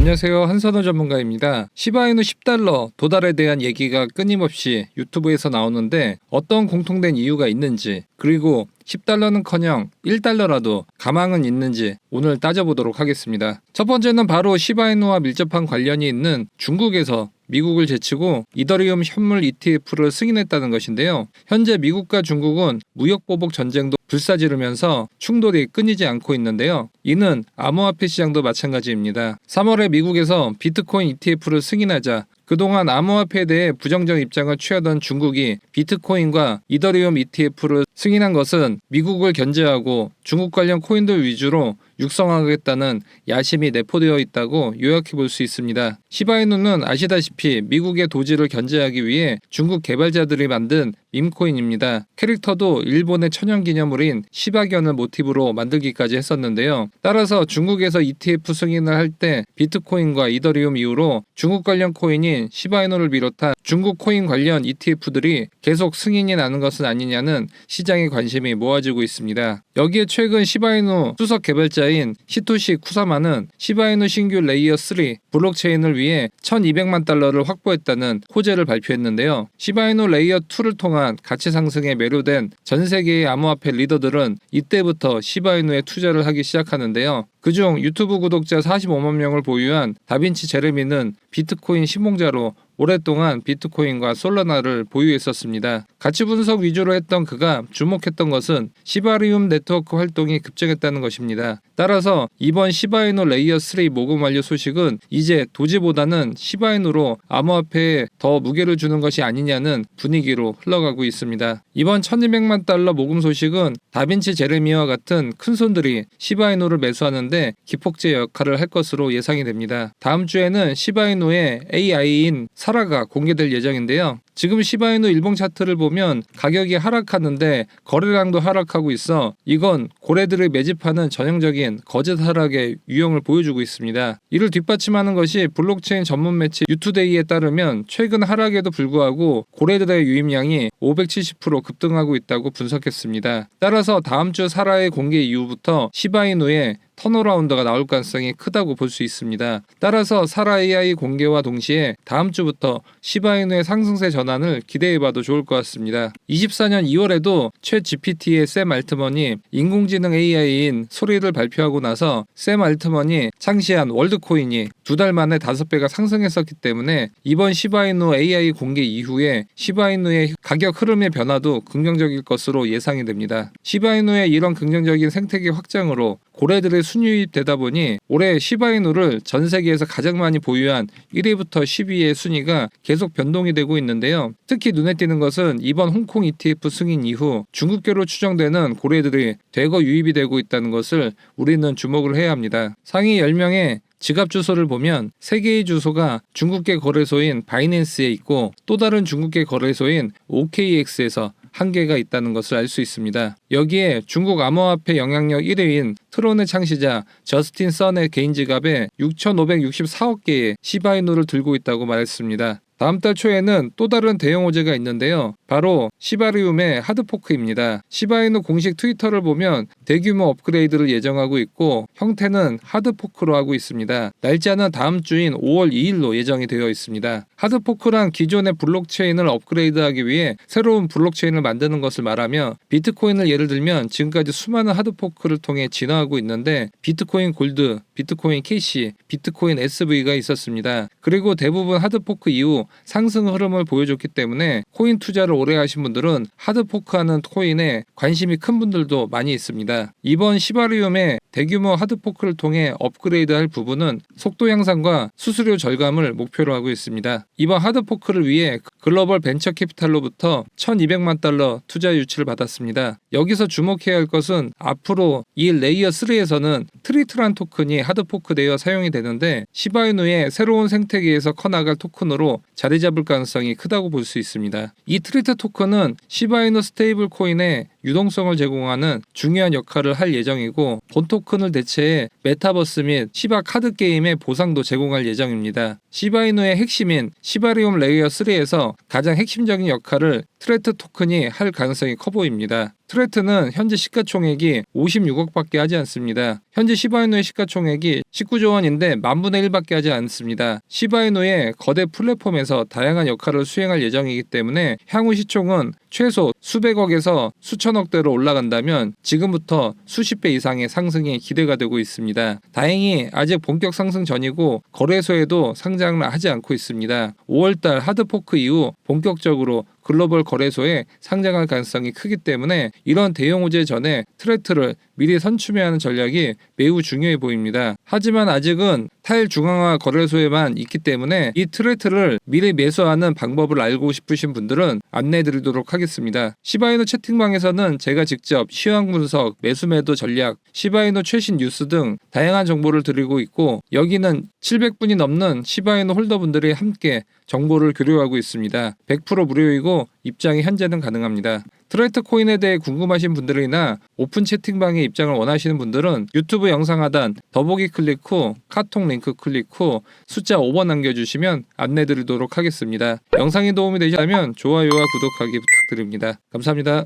안녕하세요. 한선호 전문가입니다. 시바이누 10달러 도달에 대한 얘기가 끊임없이 유튜브에서 나오는데 어떤 공통된 이유가 있는지, 그리고 10달러는커녕 1달러라도 가망은 있는지 오늘 따져보도록 하겠습니다. 첫 번째는 바로 시바이누와 밀접한 관련이 있는 중국에서 미국을 제치고 이더리움 현물 ETF를 승인했다는 것인데요. 현재 미국과 중국은 무역보복 전쟁도 불사지르면서 충돌이 끊이지 않고 있는데요. 이는 암호화폐 시장도 마찬가지입니다. 3월에 미국에서 비트코인 ETF를 승인하자 그동안 암호화폐에 대해 부정적 입장을 취하던 중국이 비트코인과 이더리움 ETF를 승인한 것은 미국을 견제하고 중국 관련 코인들 위주로 육성하겠다는 야심이 내포되어 있다고 요약해 볼 수 있습니다. 시바이누는 아시다시피 미국의 도지를 견제하기 위해 중국 개발자들이 만든 밈코인입니다. 캐릭터도 일본의 천연기념물인 시바견을 모티브로 만들기까지 했었는데요. 따라서 중국에서 ETF 승인을 할 때 비트코인과 이더리움 이후로 중국 관련 코인인 시바이누를 비롯한 중국 코인 관련 ETF들이 계속 승인이 나는 것은 아니냐는 시장의 관심이 모아지고 있습니다. 여기에 최근 시바이누 수석 개발자인 시토시 쿠사마는 시바이누 신규 레이어 3 블록체인을 위해 1200만 달러를 확보했다는 호재를 발표했는데요. 시바이누 레이어 2를 통한 가치 상승에 매료된 전 세계의 암호화폐 리더들은 이때부터 시바이누에 투자를 하기 시작하는데요. 그중 유튜브 구독자 45만 명을 보유한 다빈치 제레미는 비트코인 신봉자로 오랫동안 비트코인과 솔라나를 보유했었습니다. 가치 분석 위주로 했던 그가 주목했던 것은 시바리움 네트워크 활동이 급증했다는 것입니다. 따라서 이번 시바이누 레이어 3 모금 완료 소식은 이제 도지보다는 시바이누로 암호화폐에 더 무게를 주는 것이 아니냐는 분위기로 흘러가고 있습니다. 이번 1200만 달러 모금 소식은 다빈치 제레미와 같은 큰손들이 시바이누를 매수하는데 기폭제 역할을 할 것으로 예상이 됩니다. 다음 주에는 시바이누의 AI인 사라가 공개될 예정인데요. 지금 시바이누 일봉 차트를 보면 가격이 하락하는데 거래량도 하락하고 있어 이건 고래들을 매집하는 전형적인 거짓 하락의 유형을 보여주고 있습니다. 이를 뒷받침하는 것이 블록체인 전문 매체 유투데이에 따르면 최근 하락에도 불구하고 고래들의 유입량이 570% 급등하고 있다고 분석했습니다. 따라서 다음 주 사라의 공개 이후부터 시바이누의 턴어라운드가 나올 가능성이 크다고 볼 수 있습니다. 따라서 사라 AI 공개와 동시에 다음 주부터 시바이누의 상승세 전환을 기대해봐도 좋을 것 같습니다. 24년 2월에도 최 GPT의 샘 알트먼이 인공지능 AI인 소리를 발표하고 나서 샘 알트먼이 창시한 월드코인이 2달 만에 5배가 상승했었기 때문에 이번 시바이누 AI 공개 이후에 시바이누의 가격 흐름의 변화도 긍정적일 것으로 예상이 됩니다. 시바이누의 이런 긍정적인 생태계 확장으로 고래들의 순유입되다 보니 올해 시바이누를 전 세계에서 가장 많이 보유한 1위부터 10위의 순위가 계속 변동이 되고 있는데요. 특히 눈에 띄는 것은 이번 홍콩 ETF 승인 이후 중국계로 추정되는 고래들이 대거 유입이 되고 있다는 것을 우리는 주목을 해야 합니다. 상위 10명의 지갑 주소를 보면 3개의 주소가 중국계 거래소인 바이낸스에 있고 또 다른 중국계 거래소인 OKX에서 1개가 있다는 것을 알 수 있습니다. 여기에 중국 암호화폐 영향력 1위인 트론의 창시자 저스틴 선의 개인 지갑에 6,564억 개의 시바이누를 들고 있다고 말했습니다. 다음 달 초에는 또 다른 대형 호재가 있는데요. 바로 시바리움의 하드포크입니다. 시바이누 공식 트위터를 보면 대규모 업그레이드를 예정하고 있고 형태는 하드포크로 하고 있습니다. 날짜는 다음 주인 5월 2일로 예정이 되어 있습니다. 하드포크란 기존의 블록체인을 업그레이드하기 위해 새로운 블록체인을 만드는 것을 말하며 비트코인을 예를 들면 지금까지 수많은 하드포크를 통해 진화하고 있는데 비트코인 골드, 비트코인 캐시, 비트코인 SV가 있었습니다. 그리고 대부분 하드포크 이후 상승 흐름을 보여줬기 때문에 코인 투자를 오래 하신 분들은 하드포크하는 코인에 관심이 큰 분들도 많이 있습니다. 이번 시바리움의 대규모 하드포크를 통해 업그레이드할 부분은 속도 향상과 수수료 절감을 목표로 하고 있습니다. 이번 하드포크를 위해 글로벌 벤처 캐피탈로부터 1200만 달러 투자 유치를 받았습니다. 여기서 주목해야 할 것은 앞으로 이 레이어 3에서는 트리트란 토큰이 하드포크되어 사용이 되는데 시바이누의 새로운 생태계에서 커나갈 토큰으로 자리 잡을 가능성이 크다고 볼 수 있습니다. 이 트리트 토큰은 시바이누 스테이블 코인의 유동성을 제공하는 중요한 역할을 할 예정이고 본 토큰을 대체해 메타버스 및 시바 카드 게임의 보상도 제공할 예정입니다. 시바이누의 핵심인 시바리움 레이어 3에서 가장 핵심적인 역할을 트레트 토큰이 할 가능성이 커 보입니다. 트레트는 현재 시가총액이 56억밖에 하지 않습니다. 현재 시바이노의 시가총액이 19조 원인데 10,000분의 1밖에 하지 않습니다. 시바이노의 거대 플랫폼에서 다양한 역할을 수행할 예정이기 때문에 향후 시총은 최소 수백억에서 수천억대로 올라간다면 지금부터 수십 배 이상의 상승이 기대가 되고 있습니다. 다행히 아직 본격 상승 전이고 거래소에도 상장을 하지 않고 있습니다. 5월달 하드포크 이후 본격적으로 글로벌 거래소에 상장할 가능성이 크기 때문에 이런 대형 호재 전에 트레트를 미리 선추매하는 전략이 매우 중요해 보입니다. 하지만 아직은 타일 중앙화 거래소에만 있기 때문에 이 트레트를 미리 매수하는 방법을 알고 싶으신 분들은 안내해드리도록 하겠습니다. 시바이노 채팅방에서는 제가 직접 시황 분석, 매수 매도 전략, 시바이노 최신 뉴스 등 다양한 정보를 드리고 있고 여기는 700분이 넘는 시바이노 홀더분들이 함께 정보를 교류하고 있습니다. 100% 무료이고 입장이 현재는 가능합니다. 트레트 코인에 대해 궁금하신 분들이나 오픈 채팅방에 입장을 원하시는 분들은 유튜브 영상 하단 더보기 클릭 후 카톡 링크 클릭 후 숫자 5번 남겨주시면 안내드리도록 하겠습니다. 영상이 도움이 되셨다면 좋아요와 구독하기 부탁드립니다. 감사합니다.